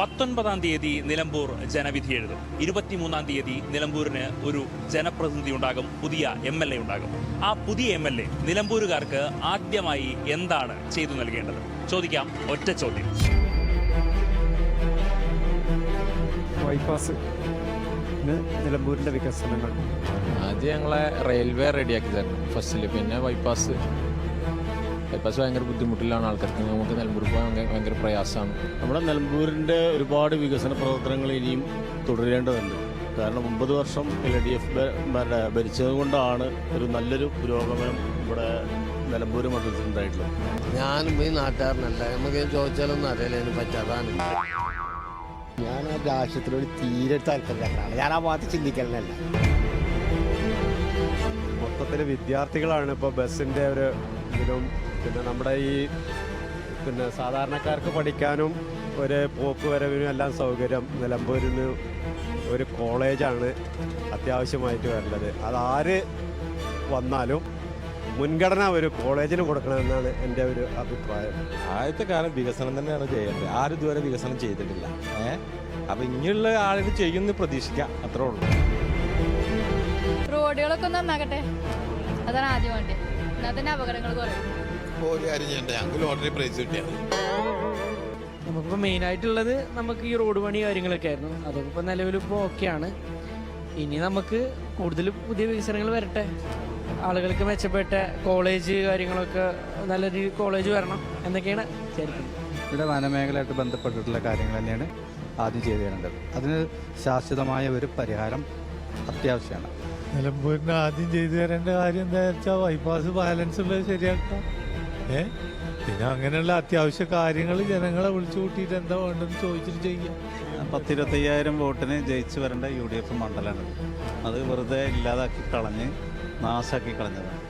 19-ാം തീയതി നിലമ്പൂർ ജനവിധി എഴുതും. 23-ാം തീയതി നിലമ്പൂരിന് ഒരു ജനപ്രതിനിധി ഉണ്ടാകും, പുതിയ MLA ഉണ്ടാകും. ആ പുതിയ MLA നിലമ്പൂരുകാർക്ക് ആദ്യമായി എന്താണ് ചെയ്തു നൽകേണ്ടത്? ചോദിക്കാം ഒറ്റ ചോദ്യം. ബൈപ്പാസ്, നിലമ്പൂരിന്റെ വികസനങ്ങൾ. ആദ്യം ഞങ്ങളെ റെയിൽവേ റെഡിയാക്കി തരണം ഫസ്റ്റിൽ, പിന്നെ ബൈപ്പാസ് ഭയങ്കര ബുദ്ധിമുട്ടിലാണ് ആൾക്കാർക്ക്. നമുക്ക് നിലമ്പൂർ പോകാൻ ഭയങ്കര പ്രയാസമാണ്. നമ്മുടെ നിലമ്പൂരിൻ്റെ ഒരുപാട് വികസന പ്രവർത്തനങ്ങൾ ഇനിയും തുടരേണ്ടതുണ്ട്. കാരണം 9 വർഷം LDF ഭരിച്ചത് കൊണ്ടാണ് ഒരു നല്ലൊരു പുരോഗമനം ഇവിടെ നിലമ്പൂർ മണ്ഡലത്തിൽ ഉണ്ടായിട്ടുള്ളത്. ഞാനും ഈ നാട്ടുകാരനല്ല, നമുക്ക് ചോദിച്ചാലൊന്നും അറിയില്ല അതിനെ പറ്റി. അതാണ് ഞാൻ ആ രാഷ്ട്രീയത്തിനോട് തീരെ താല്പര്യക്കാരാണ്. ഞാൻ ആ ഭാഗത്ത് ചിന്തിക്കലല്ല. മൊത്തത്തിൽ വിദ്യാർത്ഥികളാണ് ഇപ്പോൾ ബസ്സിൻ്റെ ഒരു ഇതിലും, പിന്നെ നമ്മുടെ ഈ സാധാരണക്കാർക്ക് പഠിക്കാനും ഒരു പോക്ക് വരവിനും എല്ലാം സൗകര്യം നിലമ്പൂരിൽ നിന്ന് ഒരു കോളേജാണ് അത്യാവശ്യമായിട്ട് വരേണ്ടത്. അതാര് വന്നാലും മുൻഗണന ഒരു കോളേജിന് കൊടുക്കണമെന്നാണ് എൻ്റെ ഒരു അഭിപ്രായം. ആദ്യത്തെ കാലം വികസനം തന്നെയാണ് ചെയ്യേണ്ടത്. ആരും ഇതുവരെ വികസനം ചെയ്തിട്ടില്ല. അപ്പം ഇങ്ങനെയുള്ള ആളുകൾ ചെയ്യുമെന്ന് പ്രതീക്ഷിക്കാം, അത്രേ ഉള്ളൂ. റോഡുകളൊക്കെ നന്നാകട്ടെ, അതാണ് ആദ്യം വേണ്ടത്. എന്നാൽ തന്നെ അപകടങ്ങൾ കുറയും. ഒരു കാര്യം ചെയ്യണ്ടേ, ഞങ്ങൾക്ക് ലോട്ടറി പ്രൈസ് കിട്ടിയത്. നമുക്കിപ്പോൾ മെയിനായിട്ടുള്ളത് നമുക്ക് ഈ റോഡ് പണി കാര്യങ്ങളൊക്കെ ആയിരുന്നു. അതൊക്കെ ഇപ്പോൾ നിലവിലിപ്പോൾ ഓക്കെയാണ്. ഇനി നമുക്ക് കൂടുതൽ പുതിയ വികസനങ്ങൾ വരട്ടെ, ആളുകൾക്ക് മെച്ചപ്പെട്ട കോളേജ് കാര്യങ്ങളൊക്കെ, നല്ല രീതിയിൽ കോളേജ് വരണം എന്നൊക്കെയാണ് വിചാരിക്കുന്നത്. ഇവിടെ വനമേഖലയായിട്ട് ബന്ധപ്പെട്ടിട്ടുള്ള കാര്യങ്ങൾ തന്നെയാണ് ആദ്യം ചെയ്തു തരേണ്ടത്. അതിന് ശാശ്വതമായ ഒരു പരിഹാരം അത്യാവശ്യമാണ്. നിലമ്പൂരിന് ആദ്യം ചെയ്തു തരേണ്ട കാര്യം എന്താ വെച്ചാൽ ബൈപ്പാസ് ബാലൻസ് ഉള്ളത് ശരിയാക്കാം. പിന്നെ അങ്ങനെയുള്ള അത്യാവശ്യ കാര്യങ്ങൾ ജനങ്ങളെ വിളിച്ചു കൂട്ടിയിട്ട് എന്താ വേണ്ടെന്ന് ചോദിച്ചിട്ട് ചെയ്യാം. 10-25,000 വോട്ടിന് ജയിച്ചു വരേണ്ട UDF മണ്ഡലമാണ്. അത് വെറുതെ ഇല്ലാതാക്കി കളഞ്ഞ് നാശാക്കി കളഞ്ഞതാണ്.